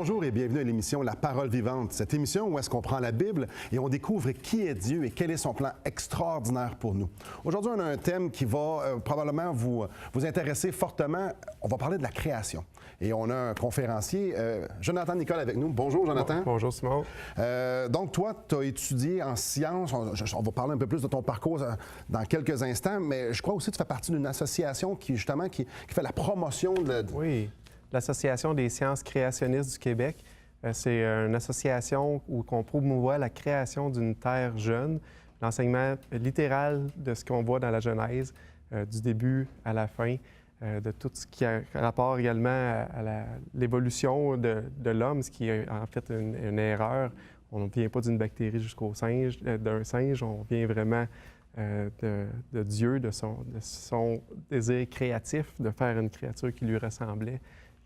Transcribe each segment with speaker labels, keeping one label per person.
Speaker 1: Bonjour et bienvenue à l'émission La Parole vivante. Cette émission où est-ce qu'on prend la Bible et on découvre qui est Dieu et quel est son plan extraordinaire pour nous. Aujourd'hui, on a un thème qui va probablement vous intéresser fortement. On va parler de la création. Et on a un conférencier, Jonathan Nicole, avec nous. Bonjour, Jonathan.
Speaker 2: Bonjour, Simon.
Speaker 1: Donc, toi, tu as étudié en sciences. On va parler un peu plus de ton parcours dans quelques instants, mais je crois aussi que tu fais partie d'une association qui, justement, qui fait la promotion de...
Speaker 2: Oui, l'Association des sciences créationnistes du Québec. C'est une association où on promouvoit la création d'une terre jeune, l'enseignement littéral de ce qu'on voit dans la Genèse, du début à la fin, de tout ce qui a rapport également à l'évolution de l'homme, ce qui est en fait une erreur. On ne vient pas d'une bactérie jusqu'au singe, d'un singe, on vient vraiment de Dieu, de son désir créatif de faire une créature qui lui ressemblait.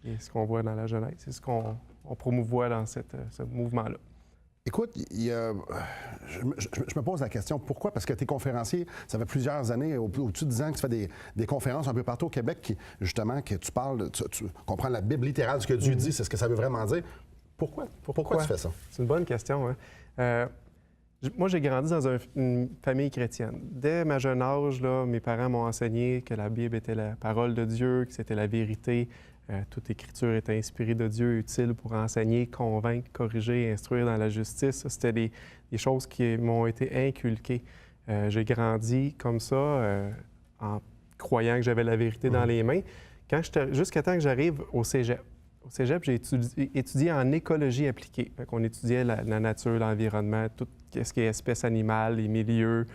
Speaker 2: Et ce qu'on voit dans la Genèse, c'est ce qu'on promouvoit dans ce mouvement-là.
Speaker 1: Écoute, je me pose la question, pourquoi? Parce que tu es conférencier, ça fait plusieurs années, au-dessus de 10 ans que tu fais des conférences un peu partout au Québec, justement, que tu parles, tu comprends la Bible littérale, ce que Dieu dit, c'est ce que ça veut vraiment dire. Pourquoi tu fais ça?
Speaker 2: C'est une bonne question. Hein? Moi, j'ai grandi dans une famille chrétienne. Dès ma jeune âge, là, mes parents m'ont enseigné que la Bible était la parole de Dieu, que c'était la vérité. Toute écriture est inspirée de Dieu, utile pour enseigner, convaincre, corriger, instruire dans la justice. C'était des choses qui m'ont été inculquées. J'ai grandi comme ça, en croyant que j'avais la vérité dans les mains, jusqu'à temps que j'arrive au cégep. Au cégep, j'ai étudié en écologie appliquée. On étudiait la nature, l'environnement, tout ce qui est espèces animales, les milieux,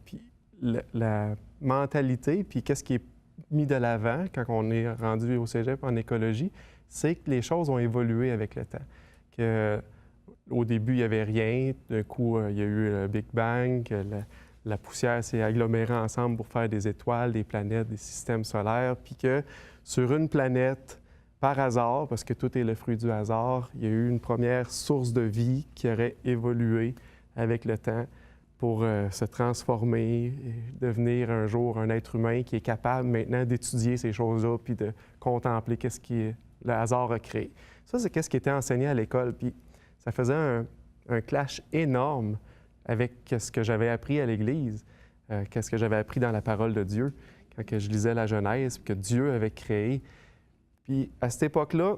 Speaker 2: puis la mentalité, puis qu'est-ce qui est mis de l'avant quand on est rendu au cégep en écologie, c'est que les choses ont évolué avec le temps. Au début, il n'y avait rien. D'un coup, il y a eu le Big Bang, que la poussière s'est agglomérée ensemble pour faire des étoiles, des planètes, des systèmes solaires, puis que sur une planète, par hasard, parce que tout est le fruit du hasard, il y a eu une première source de vie qui aurait évolué avec le temps pour se transformer et devenir un jour un être humain qui est capable maintenant d'étudier ces choses-là puis de contempler qu'est-ce que le hasard a créé. Ça, c'est qu'est-ce qui était enseigné à l'école. Puis ça faisait un clash énorme avec ce que j'avais appris à l'Église, qu'est-ce que j'avais appris dans la parole de Dieu, quand je lisais la Genèse, que Dieu avait créé. Puis à cette époque-là,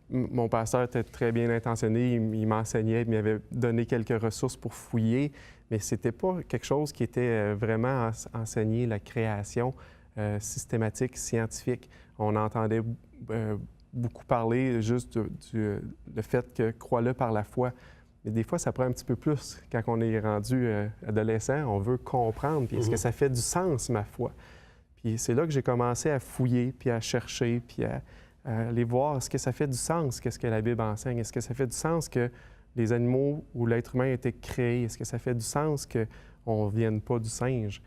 Speaker 2: mon pasteur était très bien intentionné, il m'enseignait, il m'avait donné quelques ressources pour fouiller, mais c'était pas quelque chose qui était vraiment enseigné, la création systématique, scientifique. On entendait beaucoup parler juste le fait que crois-le par la foi. Mais des fois, ça prend un petit peu plus. Quand on est rendu adolescent, on veut comprendre, puis est-ce que ça fait du sens, ma foi? Puis c'est là que j'ai commencé à fouiller, puis à chercher, puis à aller voir est-ce que ça fait du sens, qu'est-ce que la Bible enseigne? Est-ce que ça fait du sens que les animaux ou l'être humain a été créé? Est-ce que ça fait du sens qu'on ne vienne pas du singe?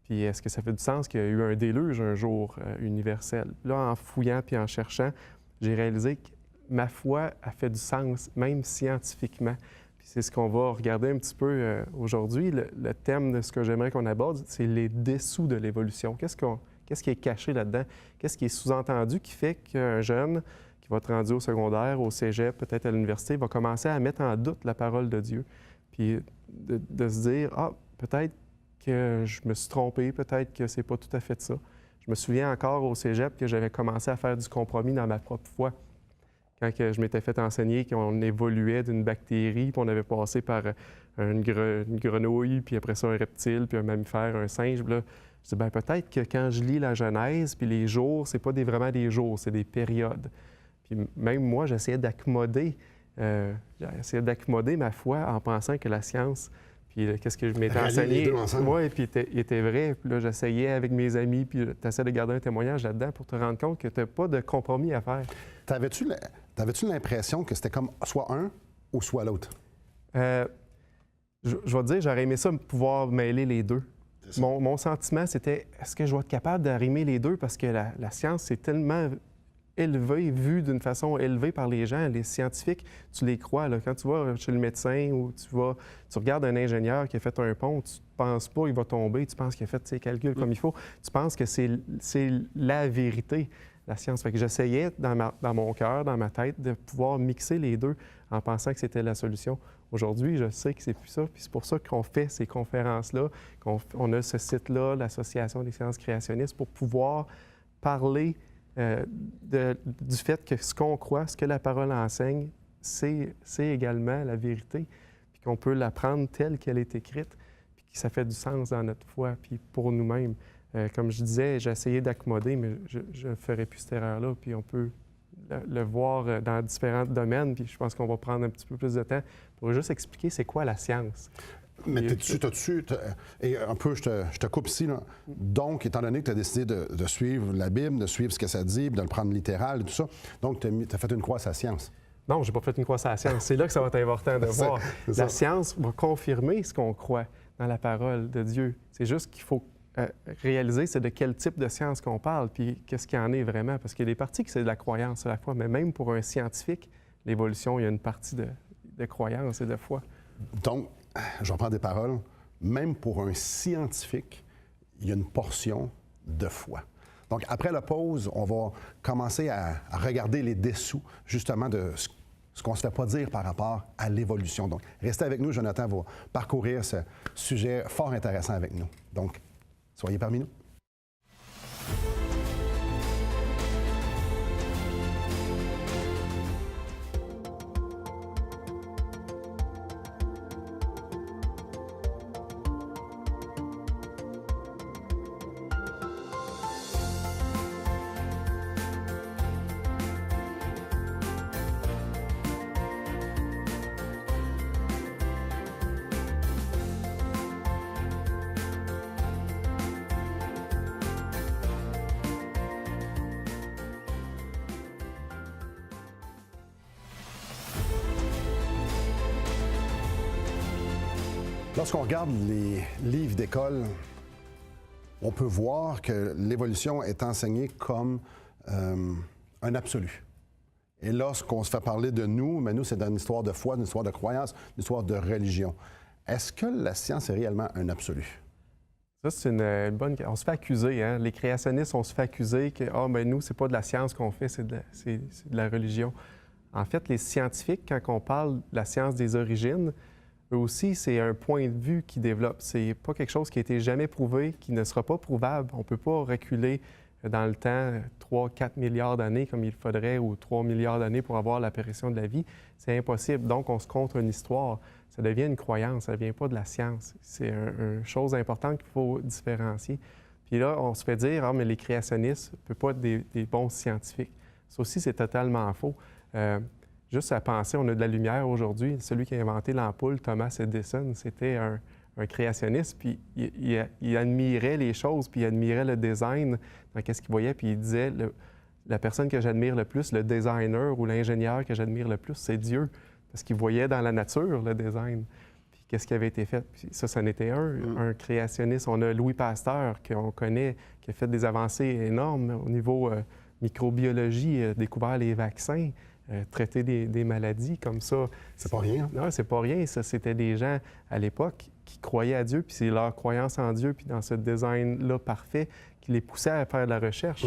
Speaker 2: Puis est-ce que ça fait du sens qu'il y a eu un déluge un jour universel? Là, en fouillant puis en cherchant, j'ai réalisé que ma foi a fait du sens, même scientifiquement. Puis c'est ce qu'on va regarder un petit peu aujourd'hui. Le thème de ce que j'aimerais qu'on aborde, c'est les dessous de l'évolution. Qu'est-ce qui est caché là-dedans? Qu'est-ce qui est sous-entendu qui fait qu'un jeune qui va être rendu au secondaire, au cégep, peut-être à l'université, va commencer à mettre en doute la parole de Dieu? Puis de se dire, peut-être que je me suis trompé, peut-être que c'est pas tout à fait ça. Je me souviens encore au cégep que j'avais commencé à faire du compromis dans ma propre foi. Quand je m'étais fait enseigner qu'on évoluait d'une bactérie, puis on avait passé par une grenouille, puis après ça un reptile, puis un mammifère, un singe, là, je dis, peut-être que quand je lis la Genèse, puis les jours, c'est pas vraiment des jours, c'est des périodes. Puis même moi, j'essayais d'accommoder ma foi en pensant que la science, puis qu'est-ce que je m'étais enseigné, oui, puis il était vrai. Puis là, j'essayais avec mes amis, puis tu essaies de garder un témoignage là-dedans pour te rendre compte que tu n'as pas de compromis à faire.
Speaker 1: T'avais-tu l'impression que c'était comme soit un ou soit l'autre?
Speaker 2: Je vais te dire, j'aurais aimé ça pouvoir mêler les deux. Mon sentiment, c'était, est-ce que je vais être capable d'arrimer les deux? Parce que la science, c'est tellement élevé, vu d'une façon élevée par les gens, les scientifiques, tu les crois. Là. Quand tu vas chez le médecin ou tu regardes un ingénieur qui a fait un pont, tu ne penses pas qu'il va tomber, tu penses qu'il a fait ses calculs comme il faut, tu penses que c'est la vérité. la science. Fait que j'essayais dans mon cœur, dans ma tête, de pouvoir mixer les deux en pensant que c'était la solution. Aujourd'hui, je sais que c'est plus ça, puis c'est pour ça qu'on fait ces conférences-là, qu'on a ce site-là, l'Association des sciences créationnistes, pour pouvoir parler du fait que ce qu'on croit, ce que la parole enseigne, c'est également la vérité, puis qu'on peut la prendre telle qu'elle est écrite, puis que ça fait du sens dans notre foi, puis pour nous-mêmes. Comme je disais, j'ai essayé d'accommoder, mais je ne ferai plus cette erreur-là, puis on peut le voir dans différents domaines, puis je pense qu'on va prendre un petit peu plus de temps pour juste expliquer c'est quoi la science.
Speaker 1: Mais et un peu, je te coupe ici, là. Donc, étant donné que tu as décidé de suivre la Bible, de suivre ce que ça dit, de le prendre littéral, tout ça, donc tu as fait une croix à la science.
Speaker 2: Non, je n'ai pas fait une croix à la science. C'est là que ça va être important de voir. La science va confirmer ce qu'on croit dans la parole de Dieu. C'est juste qu'il faut réaliser c'est de quel type de science qu'on parle, puis qu'est-ce qu'il y en est vraiment. Parce qu'il y a des parties que c'est de la croyance à la fois, mais même pour un scientifique, l'évolution, il y a une partie de croyance et de foi.
Speaker 1: Donc, je reprends des paroles, même pour un scientifique, il y a une portion de foi. Donc, après la pause, on va commencer à regarder les dessous, justement, de ce qu'on ne se fait pas dire par rapport à l'évolution. Donc, restez avec nous, Jonathan va parcourir ce sujet fort intéressant avec nous. Donc, soyez parmi nous. Lorsqu'on regarde les livres d'école, on peut voir que l'évolution est enseignée comme un absolu. Et lorsqu'on se fait parler de nous, mais nous, c'est une histoire de foi, une histoire de croyance, une histoire de religion. Est-ce que la science est réellement un absolu?
Speaker 2: Ça, c'est une bonne... On se fait accuser, hein? Les créationnistes, on se fait accuser que nous, c'est pas de la science qu'on fait, c'est de la religion. En fait, les scientifiques, quand on parle de la science des origines, eux aussi, c'est un point de vue qu'ils développent. C'est pas quelque chose qui a été jamais prouvé, qui ne sera pas prouvable. On ne peut pas reculer dans le temps 3-4 milliards d'années comme il faudrait, ou 3 milliards d'années pour avoir l'apparition de la vie. C'est impossible. Donc, on se contre une histoire. Ça devient une croyance, ça ne vient pas de la science. C'est une chose importante qu'il faut différencier. Puis là, on se fait dire, mais les créationnistes ne peuvent pas être des bons scientifiques. Ça aussi, c'est totalement faux. Juste à penser, on a de la lumière aujourd'hui. Celui qui a inventé l'ampoule, Thomas Edison, c'était un créationniste, puis il admirait les choses, puis il admirait le design dans qu'est-ce qu'il voyait, puis il disait, la personne que j'admire le plus, le designer ou l'ingénieur que j'admire le plus, c'est Dieu, parce qu'il voyait dans la nature le design, puis qu'est-ce qui avait été fait. Puis ça n'était un créationniste. On a Louis Pasteur, qu'on connaît, qui a fait des avancées énormes au niveau microbiologie, découvert les vaccins, traiter des maladies comme ça.
Speaker 1: C'est pas rien.
Speaker 2: Non, c'est pas rien. Ça, c'était des gens à l'époque qui croyaient à Dieu, puis c'est leur croyance en Dieu, puis dans ce design-là parfait, qui les poussait à faire de la recherche.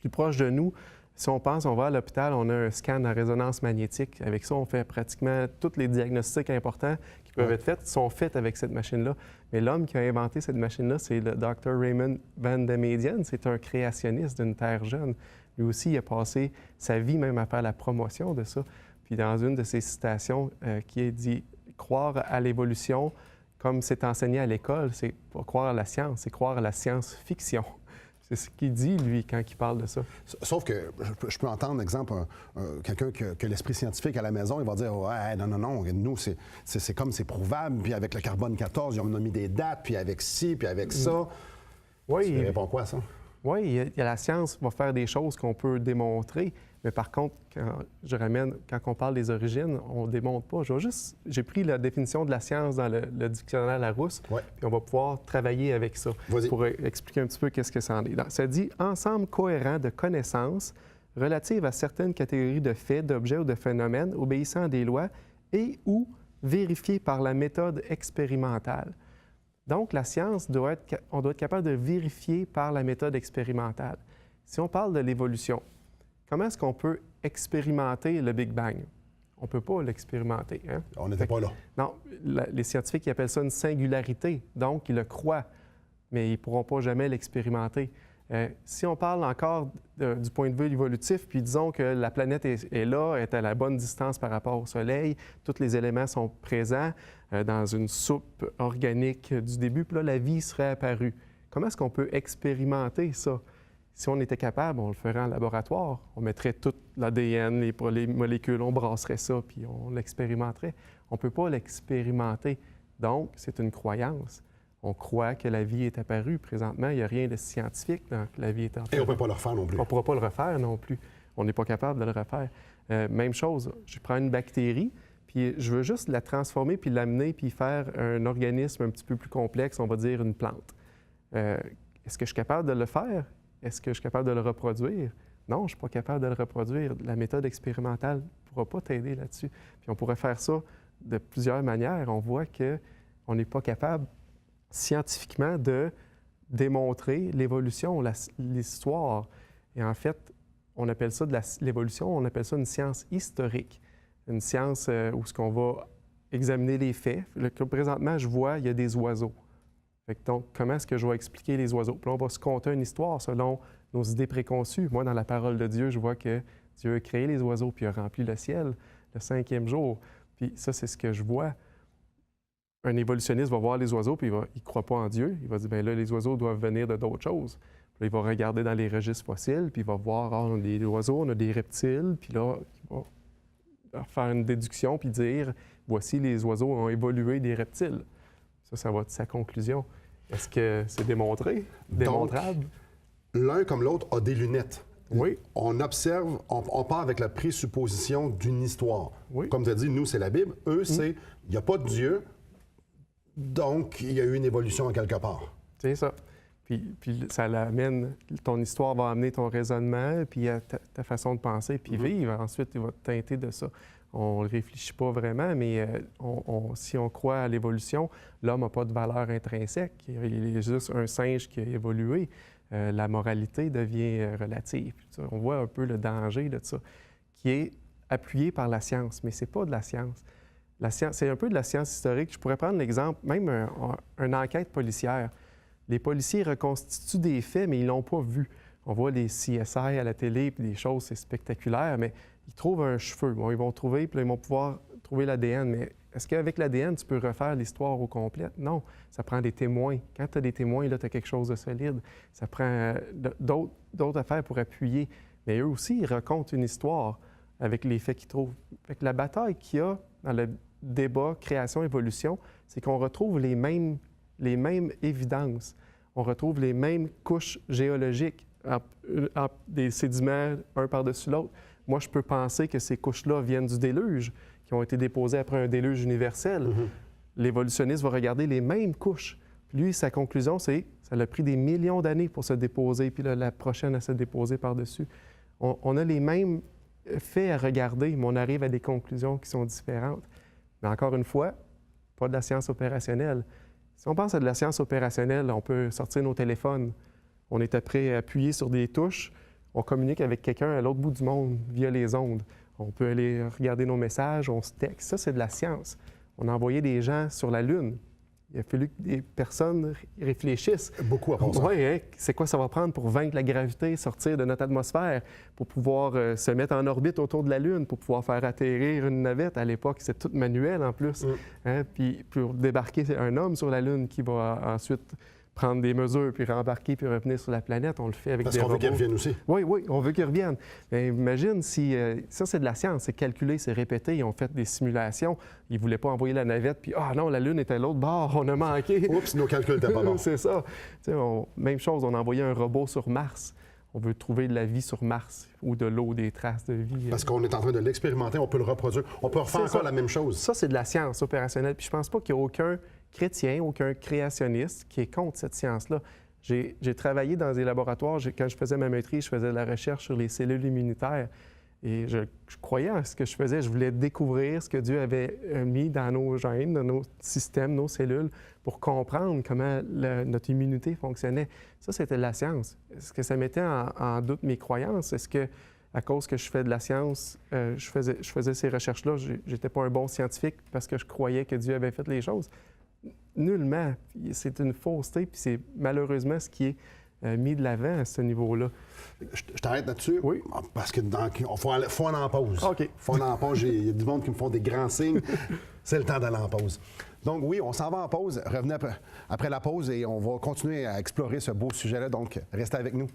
Speaker 2: Plus proche de nous, si on pense, on va à l'hôpital, on a un scan à résonance magnétique. Avec ça, on fait pratiquement tous les diagnostics importants qui peuvent être faits, sont faits avec cette machine-là. Mais l'homme qui a inventé cette machine-là, c'est le Dr. Raymond Van de Median. C'est un créationniste d'une Terre jeune. Lui aussi, il a passé sa vie même à faire la promotion de ça. Puis dans une de ses citations, qui est dit « Croire à l'évolution, comme c'est enseigné à l'école, c'est pas croire à la science, c'est croire à la science-fiction. » C'est ce qu'il dit, lui, quand il parle de ça.
Speaker 1: Sauf que je peux entendre, exemple, quelqu'un qui a l'esprit scientifique à la maison, il va dire « Ouais, non, nous, c'est comme c'est prouvable, puis avec le carbone 14, ils ont mis des dates, puis avec ci, puis avec ça. »
Speaker 2: Oui.
Speaker 1: Tu réponds quoi à ça?
Speaker 2: Oui, la science va faire des choses qu'on peut démontrer, mais par contre, quand on parle des origines, on ne démontre pas. J'ai pris la définition de la science dans le dictionnaire Larousse, puis on va pouvoir travailler avec ça pour expliquer un petit peu qu'est-ce que ça en est. Ça dit « ensemble cohérent de connaissances relatives à certaines catégories de faits, d'objets ou de phénomènes obéissant à des lois et ou vérifiés par la méthode expérimentale ». Donc, la science, on doit être capable de vérifier par la méthode expérimentale. Si on parle de l'évolution, comment est-ce qu'on peut expérimenter le Big Bang? On ne peut pas l'expérimenter. Hein?
Speaker 1: On n'était pas là.
Speaker 2: Non, les scientifiques ils appellent ça une singularité, donc ils le croient, mais ils ne pourront pas jamais l'expérimenter. Si on parle encore du point de vue évolutif, puis disons que la planète est là, est à la bonne distance par rapport au Soleil, tous les éléments sont présents dans une soupe organique du début, puis là, la vie serait apparue. Comment est-ce qu'on peut expérimenter ça? Si on était capable, on le ferait en laboratoire. On mettrait tout l'ADN, les molécules, on brasserait ça, puis on l'expérimenterait. On ne peut pas l'expérimenter. Donc, c'est une croyance. On croit que la vie est apparue. Présentement, il n'y a rien de scientifique dans que la vie est apparue.
Speaker 1: Et on ne peut pas le refaire non plus.
Speaker 2: On ne pourra pas le refaire non plus. On n'est pas capable de le refaire. Même chose, je prends une bactérie, puis je veux juste la transformer, puis l'amener, puis faire un organisme un petit peu plus complexe, on va dire une plante. Est-ce que je suis capable de le faire? Est-ce que je suis capable de le reproduire? Non, je ne suis pas capable de le reproduire. La méthode expérimentale ne pourra pas t'aider là-dessus. Puis on pourrait faire ça de plusieurs manières. On voit qu'on n'est pas capable scientifiquement de démontrer l'évolution, l'histoire. Et en fait, on appelle ça de l'évolution, on appelle ça une science historique. Une science où ce qu'on va examiner les faits. Présentement, je vois, il y a des oiseaux. Donc, comment est-ce que je vais expliquer les oiseaux? Puis là, on va se conter une histoire selon nos idées préconçues. Moi, dans la parole de Dieu, je vois que Dieu a créé les oiseaux puis a rempli le ciel le 5e jour. Puis ça, c'est ce que je vois. Un évolutionniste va voir les oiseaux puis il ne croit pas en Dieu. Il va dire, bien là, les oiseaux doivent venir de d'autres choses. Puis là, il va regarder dans les registres fossiles puis il va voir, on a des oiseaux, on a des reptiles. Puis là, il va faire une déduction puis dire, voici, les oiseaux ont évolué des reptiles. Ça va être sa conclusion. Est-ce que c'est démontré? Démontrable?
Speaker 1: Donc, l'un comme l'autre a des lunettes.
Speaker 2: Oui.
Speaker 1: On observe, on part avec la présupposition d'une histoire.
Speaker 2: Oui.
Speaker 1: Comme tu as dit, nous, c'est la Bible. Eux, c'est, il n'y a pas de Dieu, donc il y a eu une évolution en quelque part.
Speaker 2: C'est ça. Puis ça l'amène, ton histoire va amener ton raisonnement, puis ta façon de penser, puis vivre. Ensuite, il va te teinter de ça. On ne réfléchit pas vraiment, mais si on croit à l'évolution, l'homme n'a pas de valeur intrinsèque. Il est juste un singe qui a évolué. La moralité devient relative. On voit un peu le danger de ça, qui est appuyé par la science, mais ce n'est pas de la science. La science, c'est un peu de la science historique. Je pourrais prendre l'exemple, même une enquête policière. Les policiers reconstituent des faits, mais ils ne l'ont pas vu. On voit les CSI à la télé, puis des choses, c'est spectaculaire, mais ils trouvent un cheveu. Bon, ils vont trouver, puis là, ils vont pouvoir trouver l'ADN. Mais est-ce qu'avec l'ADN, tu peux refaire l'histoire au complet? Non. Ça prend des témoins. Quand tu as des témoins, là, tu as quelque chose de solide. Ça prend d'autres affaires pour appuyer. Mais eux aussi, ils racontent une histoire avec les faits qu'ils trouvent. Fait que la bataille qu'il y a dans le débat création-évolution, c'est qu'on retrouve les mêmes évidences. On retrouve les mêmes couches géologiques, des sédiments un par-dessus l'autre. Moi, je peux penser que ces couches-là viennent du déluge, qui ont été déposées après un déluge universel. L'évolutionniste va regarder les mêmes couches. Puis lui, sa conclusion, c'est que ça a pris des millions d'années pour se déposer, puis là, la prochaine à se déposer par-dessus. On a les mêmes faits à regarder, mais on arrive à des conclusions qui sont différentes. Mais encore une fois, pas de la science opérationnelle. Si on pense à de la science opérationnelle, on peut sortir nos téléphones. On est après appuyer sur des touches. On communique avec quelqu'un à l'autre bout du monde via les ondes. On peut aller regarder nos messages, on se texte. Ça, c'est de la science. On a envoyé des gens sur la Lune. Il a fallu que des personnes réfléchissent.
Speaker 1: Beaucoup à penser.
Speaker 2: Oui, hein? C'est quoi ça va prendre pour vaincre la gravité, sortir de notre atmosphère, pour pouvoir se mettre en orbite autour de la Lune, pour pouvoir faire atterrir une navette. À l'époque, c'est tout manuel en plus. Hein? Puis pour débarquer un homme sur la Lune qui va ensuite prendre des mesures, puis rembarquer, puis revenir sur la planète. On le fait avec des robots.
Speaker 1: Parce qu'on veut qu'ils reviennent aussi.
Speaker 2: Oui, on veut qu'ils reviennent. Mais imagine si... ça, c'est de la science. C'est calculé, c'est répété. Ils ont fait des simulations. Ils ne voulaient pas envoyer la navette, puis « Ah non, la Lune était à l'autre bord, on a manqué. »
Speaker 1: Oups, nos calculs n'étaient pas bons.
Speaker 2: C'est ça. Même chose, on a envoyé un robot sur Mars. On veut trouver de la vie sur Mars ou de l'eau, des traces de vie.
Speaker 1: Parce qu'on est en train de l'expérimenter, on peut le reproduire. On peut refaire encore la même chose.
Speaker 2: Ça, c'est de la science opérationnelle. Puis je pense pas qu'il y a aucun chrétien, aucun créationniste qui est contre cette science-là. J'ai travaillé dans des laboratoires. Quand je faisais ma maîtrise, je faisais de la recherche sur les cellules immunitaires. Et je croyais en ce que je faisais. Je voulais découvrir ce que Dieu avait mis dans nos gènes, dans nos systèmes, nos cellules, pour comprendre comment notre immunité fonctionnait. Ça, c'était de la science. Est-ce que ça mettait en doute mes croyances? Est-ce que, à cause que je fais de la science, je faisais ces recherches-là, j'étais pas un bon scientifique parce que je croyais que Dieu avait fait les choses? Nullement. C'est une fausseté, puis c'est malheureusement ce qui est mis de l'avant à ce niveau-là.
Speaker 1: Je t'arrête là-dessus.
Speaker 2: Oui.
Speaker 1: Parce que faut aller en pause.
Speaker 2: OK.
Speaker 1: Faut aller en pause. Il y a du monde qui me font des grands signes. C'est le temps d'aller en pause. Donc oui, on s'en va en pause. Revenez après la pause et on va continuer à explorer ce beau sujet-là. Donc, restez avec nous.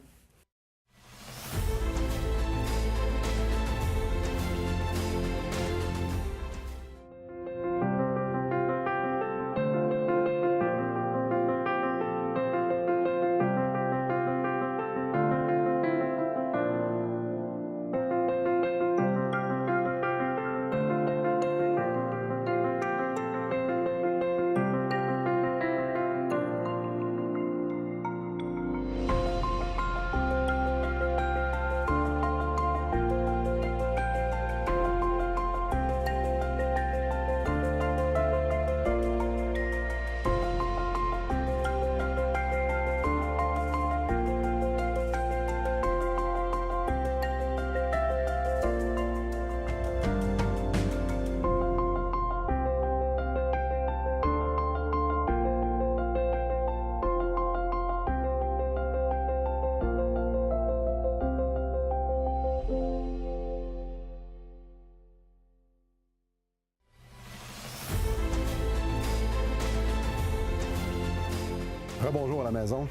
Speaker 1: Rebonjour à la maison.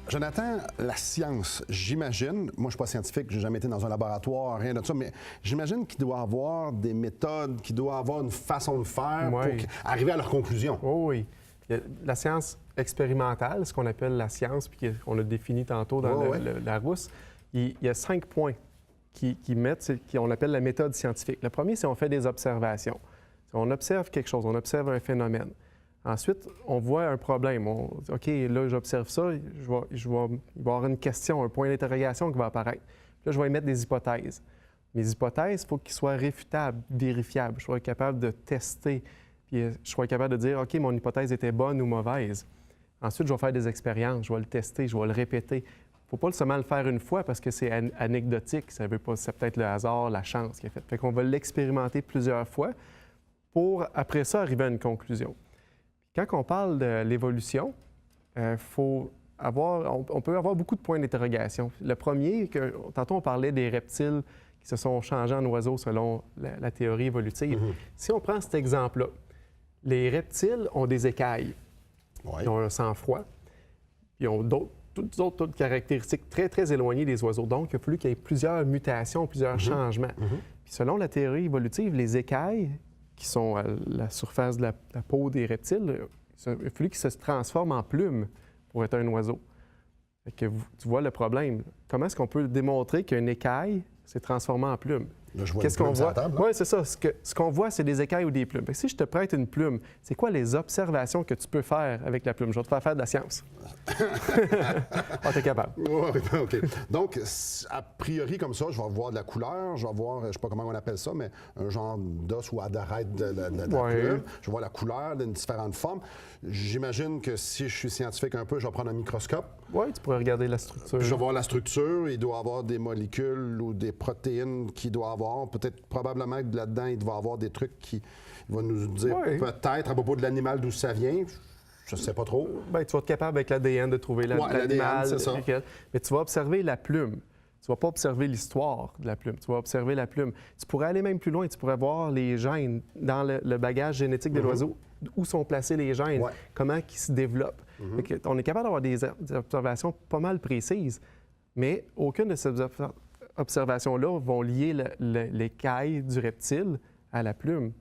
Speaker 1: Jonathan, la science, j'imagine, moi je ne suis pas scientifique, je n'ai jamais été dans un laboratoire, rien de ça, mais j'imagine qu'il doit y avoir des méthodes, qu'il doit y avoir une façon de faire pour arriver à leur conclusion.
Speaker 2: Oh oui. Il y a la science expérimentale, ce qu'on appelle la science, puis qu'on a défini tantôt dans la rousse, il y a 5 points qui mettent, qu'on appelle la méthode scientifique. Le premier, c'est on fait des observations. On observe quelque chose, on observe un phénomène. Ensuite, on voit un problème. OK, là, j'observe ça, il va y avoir une question, un point d'interrogation qui va apparaître. Là, je vais émettre des hypothèses. Mes hypothèses, il faut qu'ils soient réfutables, vérifiables. Je sois capable de tester, puis je sois capable de dire, OK, mon hypothèse était bonne ou mauvaise. Ensuite, je vais faire des expériences, je vais le tester, je vais le répéter. Il ne faut pas seulement le faire une fois parce que c'est anecdotique. Ça veut pas, c'est peut-être le hasard, la chance qui est faite. Fait qu'on va l'expérimenter plusieurs fois pour, après ça, arriver à une conclusion. Quand on parle de l'évolution, on peut avoir beaucoup de points d'interrogation. Le premier, tantôt on parlait des reptiles qui se sont changés en oiseaux selon la théorie évolutive. Si on prend cet exemple-là, les reptiles ont des écailles. Ils ont un sang-froid. Ils ont toutes autres caractéristiques très, très éloignées des oiseaux. Donc, il a fallu qu'il y ait plusieurs mutations, plusieurs changements. Puis selon la théorie évolutive, les écailles qui sont à la surface de la peau des reptiles, il a fallu qu'ils se transforment en plumes pour être un oiseau. Fait que tu vois le problème. Comment est-ce qu'on peut démontrer qu'une écaille s'est transformée en plume?
Speaker 1: Là, je vois
Speaker 2: Qu'est-ce qu'on voit? Oui, c'est ça. Ce qu'on voit, c'est des écailles ou des plumes. Fait que si je te prête une plume, c'est quoi les observations que tu peux faire avec la plume? Je vais te faire faire de la science. Tu es capable.
Speaker 1: Oui, OK. Donc, a priori, comme ça, je vais voir de la couleur, je vais voir, je ne sais pas comment on appelle ça, mais un genre d'os ou d'arête de la plume. Je vais voir la couleur d'une différente forme. J'imagine que si je suis scientifique un peu, je vais prendre un microscope.
Speaker 2: Oui, tu pourrais regarder la structure.
Speaker 1: Je vais voir la structure. Il doit y avoir des molécules ou des protéines qu'il doit avoir. Peut-être, probablement que là-dedans, il doit y avoir des trucs qui vont nous dire peut-être à propos de l'animal d'où ça vient. Je ne sais pas trop.
Speaker 2: Bien, tu vas être capable avec l'ADN de trouver l'animal.
Speaker 1: C'est ça.
Speaker 2: Mais tu vas observer la plume. Tu ne vas pas observer l'histoire de la plume. Tu vas observer la plume. Tu pourrais aller même plus loin. Tu pourrais voir les gènes dans le bagage génétique de l'oiseau. Où sont placés les gènes, comment ils se développent. On est capable d'avoir des observations pas mal précises, mais aucune de ces observations-là vont lier l'écaille du reptile à la plume.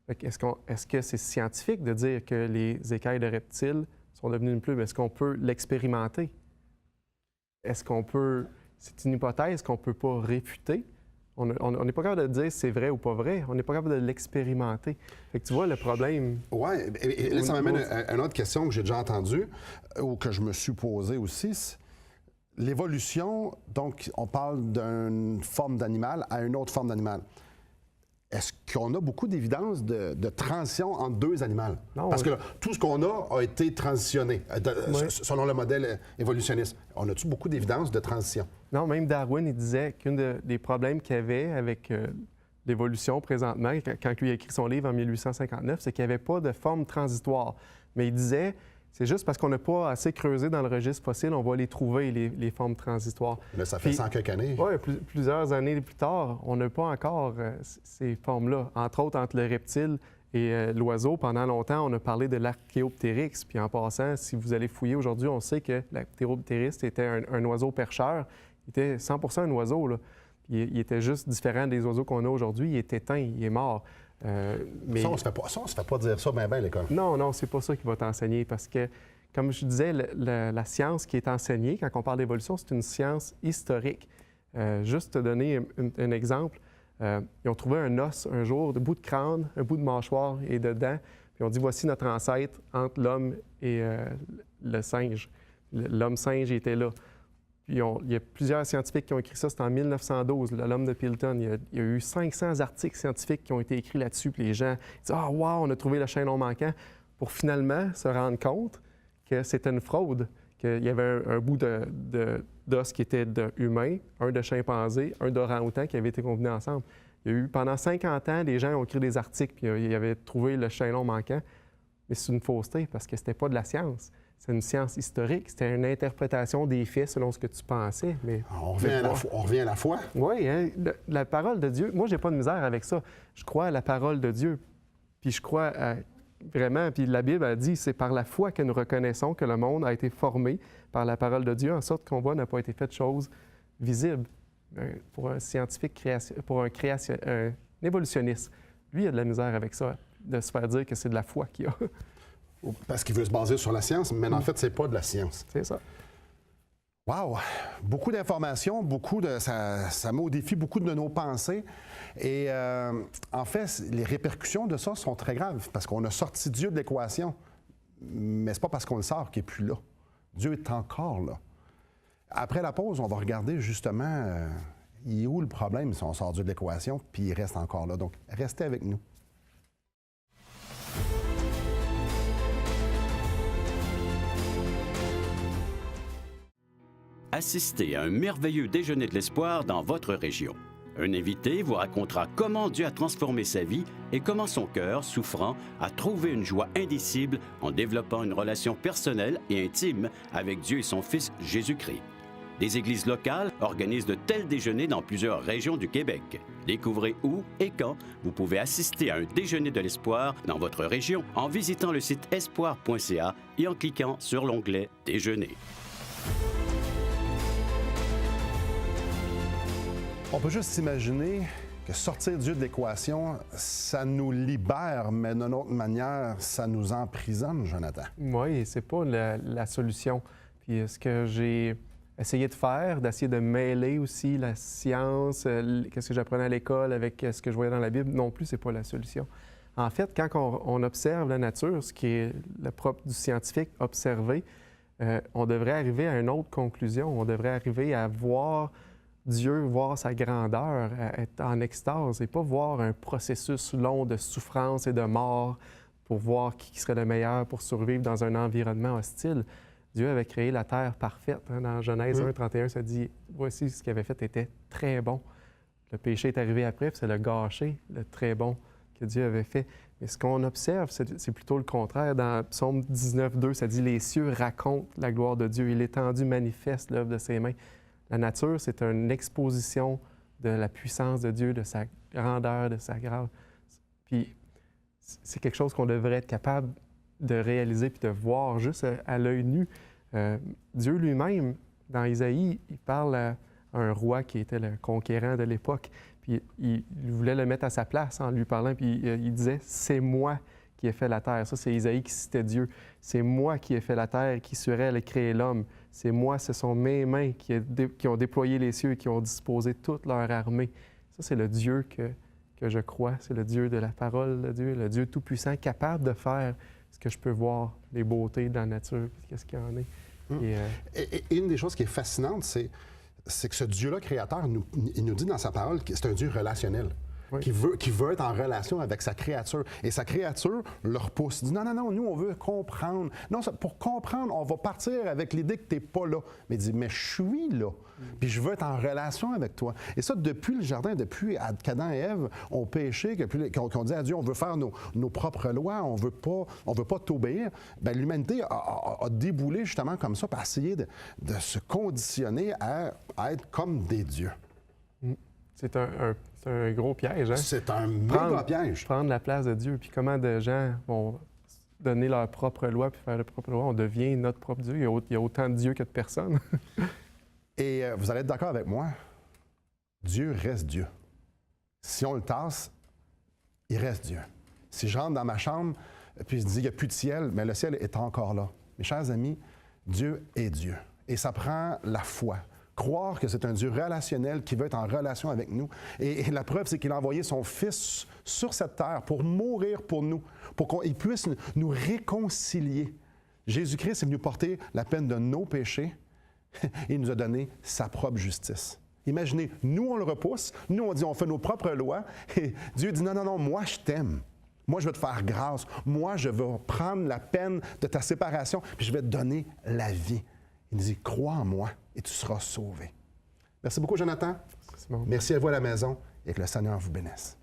Speaker 2: Est-ce que c'est scientifique de dire que les écailles de reptiles sont devenues une plume? Est-ce qu'on peut l'expérimenter? Est-ce qu'on peut... C'est une hypothèse qu'on ne peut pas réfuter. On n'est pas capable de dire si c'est vrai ou pas vrai. On n'est pas capable de l'expérimenter. Fait que tu vois le problème.
Speaker 1: Oui, et là, ça m'amène à une autre question que j'ai déjà entendue ou que je me suis posée aussi. l'évolution, donc on parle d'une forme d'animal à une autre forme d'animal. Est-ce qu'on a beaucoup d'évidence de transition entre deux animaux?
Speaker 2: Non,
Speaker 1: Parce que là, tout ce qu'on a été transitionné selon le modèle évolutionniste. On a-tu beaucoup d'évidence de transition?
Speaker 2: Non, même Darwin, il disait qu'un des problèmes qu'il y avait avec l'évolution présentement, quand lui a écrit son livre en 1859, c'est qu'il n'y avait pas de forme transitoire. Mais il disait, c'est juste parce qu'on n'a pas assez creusé dans le registre fossile, on va les trouver, les formes transitoires.
Speaker 1: Là, ça fait 100 quelques années.
Speaker 2: Oui, plusieurs années plus tard, on n'a pas encore ces formes-là. Entre autres, entre le reptile et l'oiseau, pendant longtemps, on a parlé de l'Archéoptérix. Puis en passant, si vous allez fouiller aujourd'hui, on sait que l'Archéoptérix était un oiseau percheur. Il était 100 un oiseau, là. Il était juste différent des oiseaux qu'on a aujourd'hui. Il est éteint, il est mort.
Speaker 1: Mais... Ça, on se fait pas dire ça bien à l'école.
Speaker 2: Non, c'est pas ça qui va t'enseigner parce que, comme je disais, la science qui est enseignée, quand on parle d'évolution, c'est une science historique. Juste te donner un exemple, ils ont trouvé un os un jour, un bout de crâne, un bout de mâchoire et de dents, puis on dit voici notre ancêtre entre l'homme et le singe. L'homme singe était là. Puis il y a plusieurs scientifiques qui ont écrit ça, c'était en 1912, l'homme de Pilton. Il y a eu 500 articles scientifiques qui ont été écrits là-dessus, puis les gens disent « Ah, wow, on a trouvé le chaînon manquant », pour finalement se rendre compte que c'était une fraude, qu'il y avait un bout d'os qui était humain, un de chimpanzé, un d'orang-outan qui avait été combinés ensemble. Il y a eu, pendant 50 ans, des gens ont écrit des articles, puis ils avaient trouvé le chaînon manquant, mais c'est une fausseté parce que c'était pas de la science. C'est une science historique, c'était une interprétation des faits selon ce que tu pensais. Mais
Speaker 1: on revient à la foi.
Speaker 2: Oui, hein, la parole de Dieu, moi, j'ai pas de misère avec ça. Je crois à la parole de Dieu, puis je crois vraiment, puis la Bible a dit, c'est par la foi que nous reconnaissons que le monde a été formé par la parole de Dieu, en sorte qu'on voit n'a pas été fait de choses visibles. Pour un scientifique, pour un évolutionniste, lui, il a de la misère avec ça, de se faire dire que c'est de la foi qu'il a.
Speaker 1: Parce qu'il veut se baser sur la science, mais en fait, c'est pas de la science.
Speaker 2: C'est ça.
Speaker 1: Wow! Beaucoup d'informations, ça met au défi beaucoup de nos pensées. Et en fait, les répercussions de ça sont très graves parce qu'on a sorti Dieu de l'équation. Mais c'est pas parce qu'on le sort qu'il n'est plus là. Dieu est encore là. Après la pause, on va regarder justement il est où le problème si on sort Dieu de l'équation, puis il reste encore là. Donc, restez avec nous.
Speaker 3: Assistez à un merveilleux déjeuner de l'espoir dans votre région. Un invité vous racontera comment Dieu a transformé sa vie et comment son cœur, souffrant, a trouvé une joie indicible en développant une relation personnelle et intime avec Dieu et son Fils Jésus-Christ. Des églises locales organisent de tels déjeuners dans plusieurs régions du Québec. Découvrez où et quand vous pouvez assister à un déjeuner de l'espoir dans votre région en visitant le site espoir.ca et en cliquant sur l'onglet « Déjeuner ».
Speaker 1: On peut juste s'imaginer que sortir Dieu de l'équation, ça nous libère, mais d'une autre manière, ça nous emprisonne, Jonathan.
Speaker 2: Oui, c'est pas la solution. Puis ce que j'ai essayé de faire, d'essayer de mêler aussi la science, qu'est-ce que j'apprenais à l'école avec ce que je voyais dans la Bible, non plus, c'est pas la solution. En fait, quand on observe la nature, ce qui est le propre du scientifique, observer, on devrait arriver à une autre conclusion. On devrait arriver à voir Dieu, voir sa grandeur, être en extase et pas voir un processus long de souffrance et de mort pour voir qui serait le meilleur pour survivre dans un environnement hostile. Dieu avait créé la terre parfaite. Hein? Dans Genèse 1:31, ça dit « Voici ce qu'il avait fait était très bon ». Le péché est arrivé après, puis c'est le gâché, le très bon que Dieu avait fait. Mais ce qu'on observe, c'est plutôt le contraire. Dans Psaume 19:2, ça dit « Les cieux racontent la gloire de Dieu. Il l'étendue manifeste l'œuvre de ses mains ». La nature, c'est une exposition de la puissance de Dieu, de sa grandeur, de sa grâce. Puis c'est quelque chose qu'on devrait être capable de réaliser puis de voir juste à l'œil nu. Dieu lui-même, dans Isaïe, il parle à un roi qui était le conquérant de l'époque. Puis il voulait le mettre à sa place en lui parlant, puis il disait « C'est moi qui ai fait la terre ». Ça, c'est Isaïe qui citait Dieu. « C'est moi qui ai fait la terre, qui sur elle a créé l'homme. C'est moi, ce sont mes mains qui ont déployé les cieux et qui ont disposé toute leur armée. » Ça, c'est le Dieu que je crois. C'est le Dieu de la parole de Dieu, le Dieu tout-puissant, capable de faire ce que je peux voir, les beautés de la nature, puis qu'est-ce qu'il y en est.
Speaker 1: Et une des choses qui est fascinante, c'est que ce Dieu-là, créateur, il nous dit dans sa parole que c'est un Dieu relationnel.
Speaker 2: Oui.
Speaker 1: Qui veut être en relation avec sa créature. Et sa créature le repousse. Il dit non, nous, on veut comprendre. Non, pour comprendre, on va partir avec l'idée que tu n'es pas là. Mais il dit, mais je suis là. Puis je veux être en relation avec toi. Et ça, depuis le jardin, depuis qu'Adam et Ève ont péché, qu'on dit à Dieu, on veut faire nos propres lois, on veut pas t'obéir, bien, l'humanité a déboulé justement comme ça, pour essayer de se conditionner à être comme des dieux.
Speaker 2: C'est un gros piège. Hein?
Speaker 1: C'est un méga piège.
Speaker 2: Prendre la place de Dieu. Puis comment de gens vont donner leur propre loi puis faire leur propre loi. On devient notre propre Dieu. Il y a autant de dieux que de personnes.
Speaker 1: Et vous allez être d'accord avec moi, Dieu reste Dieu. Si on le tasse, il reste Dieu. Si je rentre dans ma chambre, puis je dis qu'il n'y a plus de ciel, mais le ciel est encore là. Mes chers amis, Dieu est Dieu. Et ça prend la foi. Croire que c'est un Dieu relationnel qui veut être en relation avec nous. Et la preuve, c'est qu'il a envoyé son Fils sur cette terre pour mourir pour nous, pour qu'il puisse nous réconcilier. Jésus-Christ est venu porter la peine de nos péchés et il nous a donné sa propre justice. Imaginez, nous, on le repousse, nous, on dit, on fait nos propres lois, et Dieu dit, non, moi, je t'aime. Moi, je vais te faire grâce. Moi, je vais prendre la peine de ta séparation, puis je vais te donner la vie. Il nous dit, crois en moi et tu seras sauvé. Merci beaucoup, Jonathan.
Speaker 2: C'est bon.
Speaker 1: Merci à vous à la maison et que le Seigneur vous bénisse.